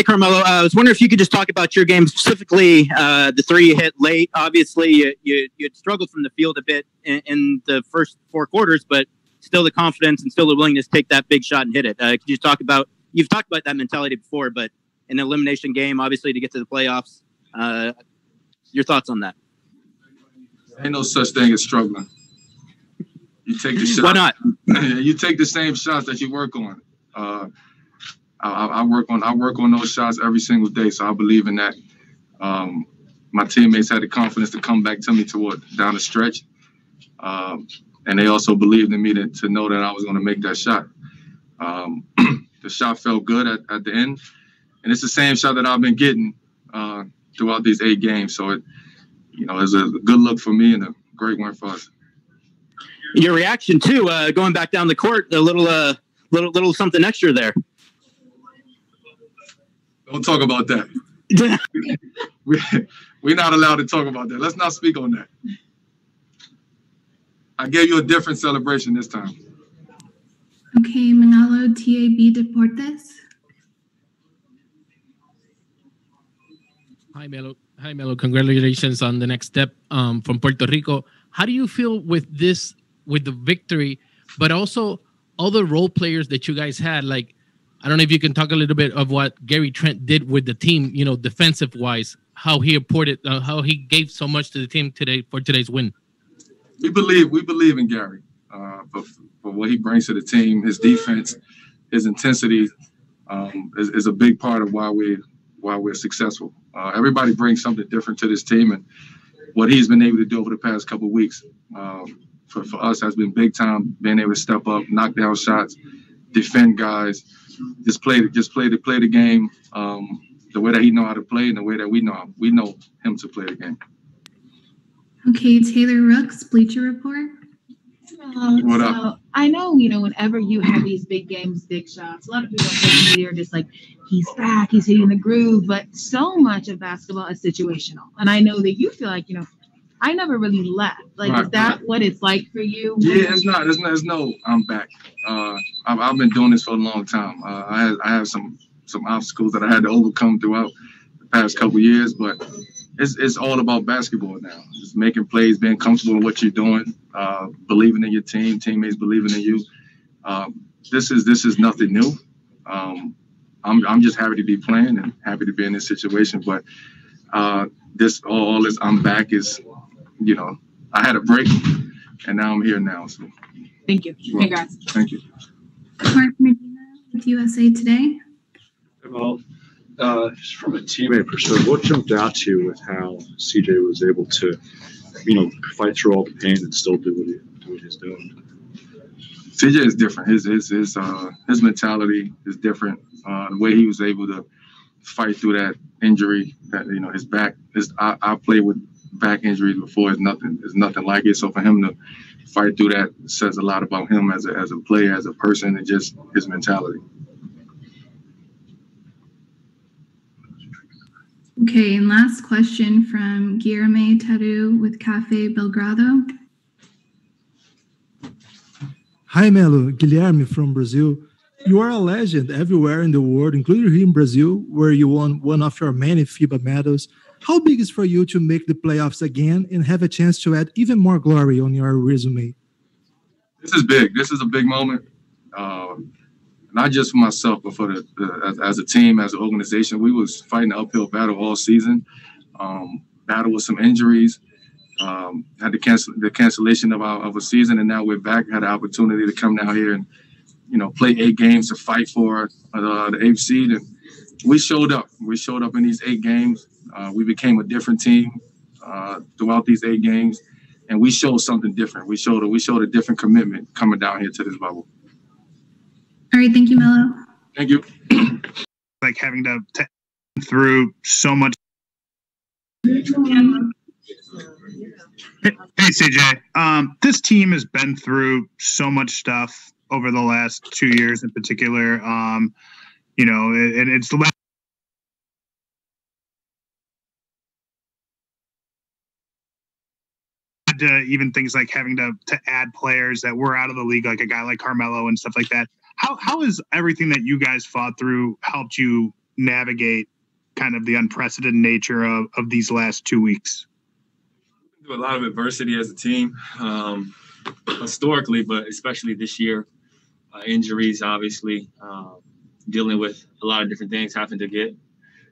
Hey, Carmelo. I was wondering if you could just talk about your game, specifically the three you hit late. Obviously, you had struggled from the field a bit in the first four quarters, but still the confidence and still the willingness to take that big shot and hit it. Could you talk about, you've talked about that mentality before, but an elimination game, obviously, to get to the playoffs. Your thoughts on that? Ain't no such thing as struggling. You take the shot. Why not? You take the same shots that you work on. I work on those shots every single day, so I believe in that. My teammates had the confidence to come back to me down the stretch, and they also believed in me to know that I was going to make that shot. The shot felt good at the end, and it's the same shot that I've been getting throughout these 8 games. So it was a good look for me and a great win for us. Your reaction too, going back down the court, a little something extra there. Don't talk about that. We're not allowed to talk about that. Let's not speak on that. I gave you a different celebration this time. Okay, Manalo, TAB Deportes. Hi, Melo. Congratulations on the next step from Puerto Rico. How do you feel with the victory, but also all the role players that you guys had? Like, I don't know if you can talk a little bit of what Gary Trent did with the team, defensive wise, how he reported, how he gave so much to the team today for today's win. We believe in Gary for what he brings to the team. His defense, his intensity is a big part of why we're successful. Everybody brings something different to this team, and what he's been able to do over the past couple of weeks for us has been big time. Being able to step up, knock down shots, defend guys, just play the game the way that he know how to play and the way that we know him to play the game. Okay, Taylor Rooks, Bleacher Report. What up? I know, whenever you have these big games, big shots, a lot of people on social media are just like, he's back, he's hitting the groove, but so much of basketball is situational. And I know that you feel like, I never really left. Like, right, is that right. What it's like for you? Yeah, it's not. There's no, I'm back. I've been doing this for a long time. I have some obstacles that I had to overcome throughout the past couple of years, but it's all about basketball now. Just making plays, being comfortable in what you're doing, believing in your team, teammates believing in you. This is nothing new. I'm just happy to be playing and happy to be in this situation. But this I'm back is, I had a break and now I'm here now. So thank you. Congrats. Thank you. Mark Medina with USA Today. Well, just from a teammate perspective, what jumped out to you with how CJ was able to, fight through all the pain and still do what he's doing? CJ is different. His mentality is different. The way he was able to fight through that injury, that his back. I played with back injuries before. It's nothing like it. So for him to fight through that says a lot about him as a player, as a person, and just his mentality. Okay, and last question from Guilherme Taru with Cafe Belgrado. Hi, Melo. Guilherme from Brazil. You are a legend everywhere in the world, including here in Brazil, where you won one of your many FIBA medals. How big is for you to make the playoffs again and have a chance to add even more glory on your resume? This is big. This is a big moment. Not just for myself, but for as a team, as an organization. We was fighting an uphill battle all season. Battle with some injuries. Had the cancellation of a season, and now we're back. Had an opportunity to come down here and play 8 games to fight for the 8th seed, and we showed up. We showed up in these 8 games. We became a different team throughout these 8 games, and we showed something different. We showed a different commitment coming down here to this bubble. All right, thank you, Melo. Thank you. Like having to through so much. Hey, CJ. This team has been through so much stuff over the last 2 years in particular. And it's even things like having to add players that were out of the league, like a guy like Carmelo and stuff like that. How has everything that you guys fought through helped you navigate kind of the unprecedented nature of these last 2 weeks? Through a lot of adversity as a team, historically, but especially this year. Injuries, obviously, dealing with a lot of different things, having to get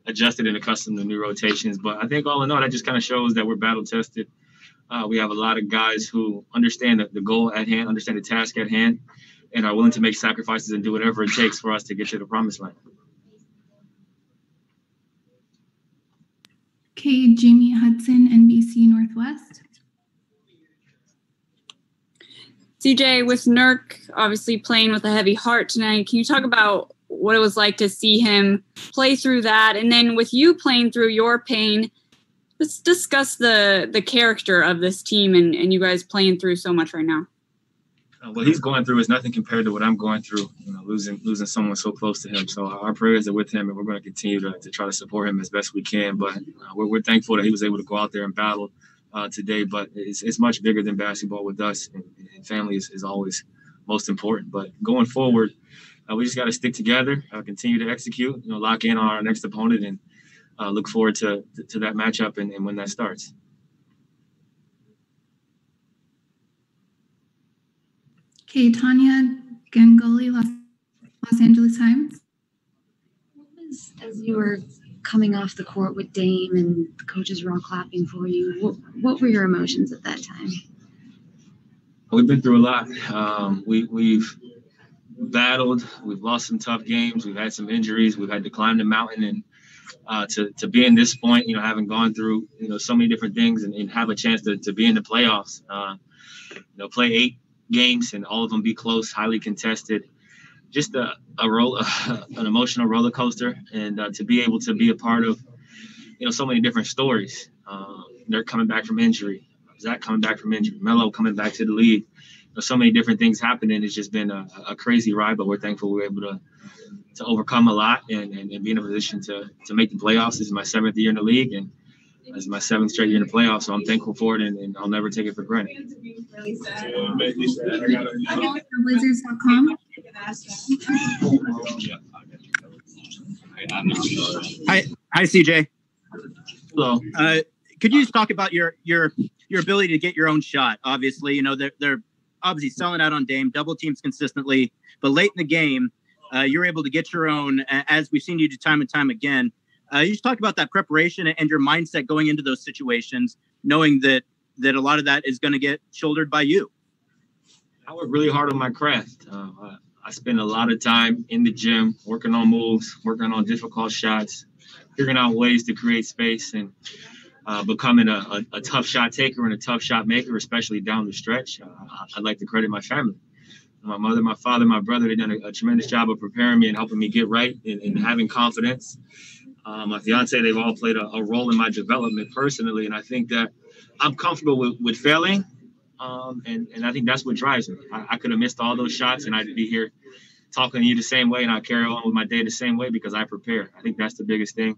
adjusted and accustomed to new rotations. But I think all in all, that just kind of shows that we're battle tested. We have a lot of guys who understand the goal at hand, understand the task at hand, and are willing to make sacrifices and do whatever it takes for us to get to the promised land. Okay, Jamie Hudson, NBC Northwest. CJ, with Nurk obviously playing with a heavy heart tonight, can you talk about what it was like to see him play through that? And then with you playing through your pain, let's discuss the character of this team and you guys playing through so much right now. What he's going through is nothing compared to what I'm going through, losing someone so close to him. So our prayers are with him, and we're going to continue to try to support him as best we can. But we're thankful that he was able to go out there and battle today. But it's much bigger than basketball with us, and family is always most important. But going forward, we just got to stick together, continue to execute, lock in on our next opponent, and look forward to that matchup and when that starts. Okay, Tanya Gangoli, Los Angeles Times. As you were coming off the court with Dame and the coaches were all clapping for you, what were your emotions at that time? We've been through a lot. We've battled. We've lost some tough games. We've had some injuries. We've had to climb the mountain, and to be in this point, having gone through so many different things and have a chance to be in the playoffs. Play 8 games and all of them be close, highly contested. Just an emotional roller coaster, and to be able to be a part of, so many different stories. They're coming back from injury. Zach coming back from injury. Melo coming back to the league. So many different things happening. It's just been a crazy ride, but we're thankful we were able to overcome a lot and be in a position to make the playoffs. This is my 7th year in the league, and this is my 7th straight year in the playoffs, so I'm thankful for it, and I'll never take it for granted. Blazers.com. Hi, CJ. Hello. Could you just talk about your ability to get your own shot? Obviously, they're obviously selling out on Dame, double teams consistently, but late in the game, you're able to get your own, as we've seen you do time and time again. You just talk about that preparation and your mindset going into those situations, knowing that a lot of that is going to get shouldered by you. I work really hard on my craft. I spend a lot of time in the gym, working on moves, working on difficult shots, figuring out ways to create space, and becoming a tough shot taker and a tough shot maker, especially down the stretch. I'd like to credit my family. My mother, my father, my brother, they've done a tremendous job of preparing me and helping me get right and having confidence. My fiance, they've all played a role in my development personally, and I think that I'm comfortable with failing, and I think that's what drives me. I could have missed all those shots, and I'd be here talking to you the same way, and I'll carry on with my day the same way because I prepare. I think that's the biggest thing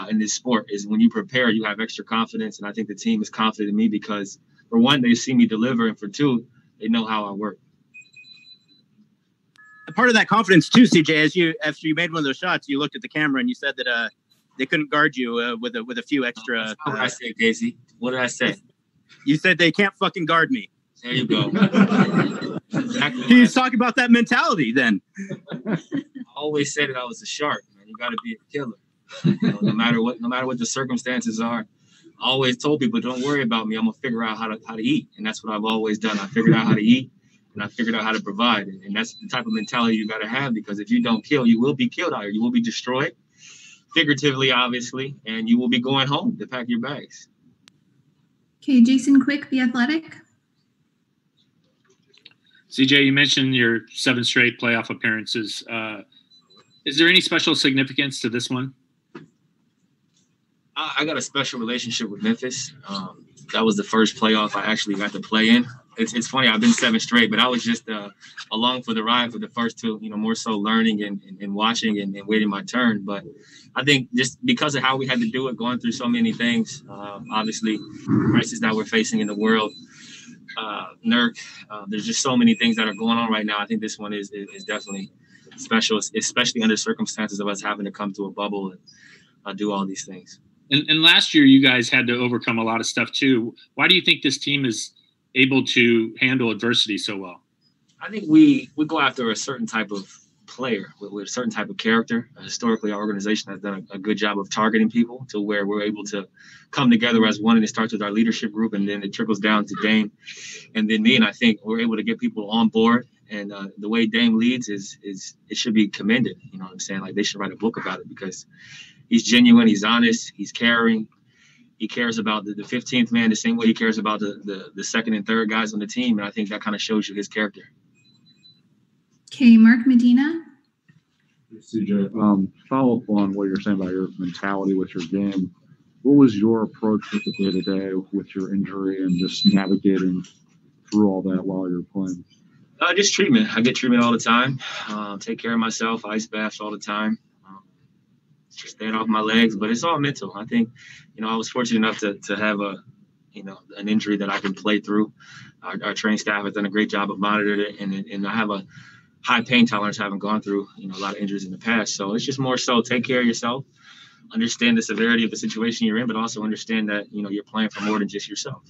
in this sport is when you prepare, you have extra confidence, and I think the team is confident in me because, for one, they see me deliver, and for two, they know how I work. Part of that confidence too, CJ, after you made one of those shots, you looked at the camera and you said that they couldn't guard you with a few extra. What did I say, Casey? What did I say? You said they can't fucking guard me. There you go. Exactly. Can you talk about that mentality then? I always said that I was a shark, man. You got to be a killer. No matter what the circumstances are. I always told people, don't worry about me. I'm gonna figure out how to eat, and that's what I've always done. I figured out how to eat. And I figured out how to provide. And that's the type of mentality you got to have, because if you don't kill, you will be killed out here. You will be destroyed, figuratively, obviously, and you will be going home to pack your bags. Okay, Jason Quick, The Athletic. CJ, you mentioned your 7 straight playoff appearances. Is there any special significance to this one? I got a special relationship with Memphis. That was the first playoff I actually got to play in. It's funny, I've been 7 straight, but I was just along for the ride for the first 2, more so learning and watching and waiting my turn. But I think just because of how we had to do it, going through so many things, obviously, crisis that we're facing in the world, Nurk. There's just so many things that are going on right now. I think this one is definitely special, especially under circumstances of us having to come to a bubble and do all these things. And last year, you guys had to overcome a lot of stuff too. Why do you think this team is able to handle adversity so well? I think we go after a certain type of player with a certain type of character. Historically, our organization has done a good job of targeting people to where we're able to come together as one, and it starts with our leadership group, and then it trickles down to Dame and then me. And I think we're able to get people on board. And the way Dame leads is it should be commended. You know what I'm saying? Like, they should write a book about it because he's genuine, he's honest, he's caring. He cares about the 15th man the same way he cares about the second and third guys on the team. And I think that kind of shows you his character. Okay, Mark Medina. CJ, follow up on what you're saying about your mentality with your game. What was your approach with the day-to-day with your injury and just navigating through all that while you're playing? Just treatment. I get treatment all the time. Take care of myself. Ice baths all the time. Just staying off my legs, but it's all mental. I think, I was fortunate enough to have an injury that I can play through. Our training staff has done a great job of monitoring it, and I have a high pain tolerance. Having gone through, a lot of injuries in the past. So it's just more so take care of yourself, understand the severity of the situation you're in, but also understand that, you're playing for more than just yourself.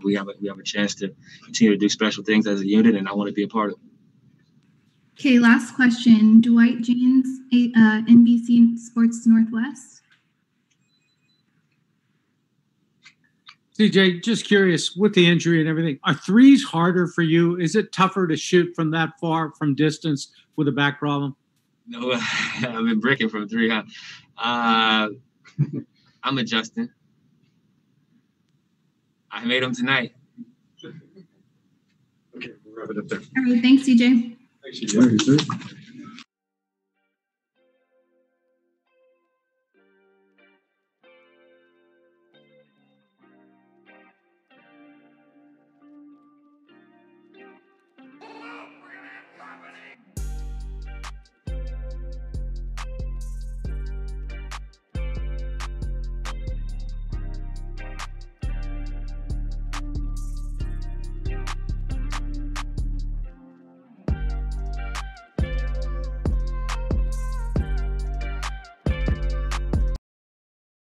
We have a chance to continue to do special things as a unit, and I want to be a part of it. Okay, last question. Dwight James, NBC Sports Northwest. CJ, just curious, with the injury and everything, are threes harder for you? Is it tougher to shoot from that far from distance with a back problem? No, I've been bricking from three. I'm adjusting. I made them tonight. Okay, we'll wrap it up there. All right, thanks, CJ. Thanks, CJ.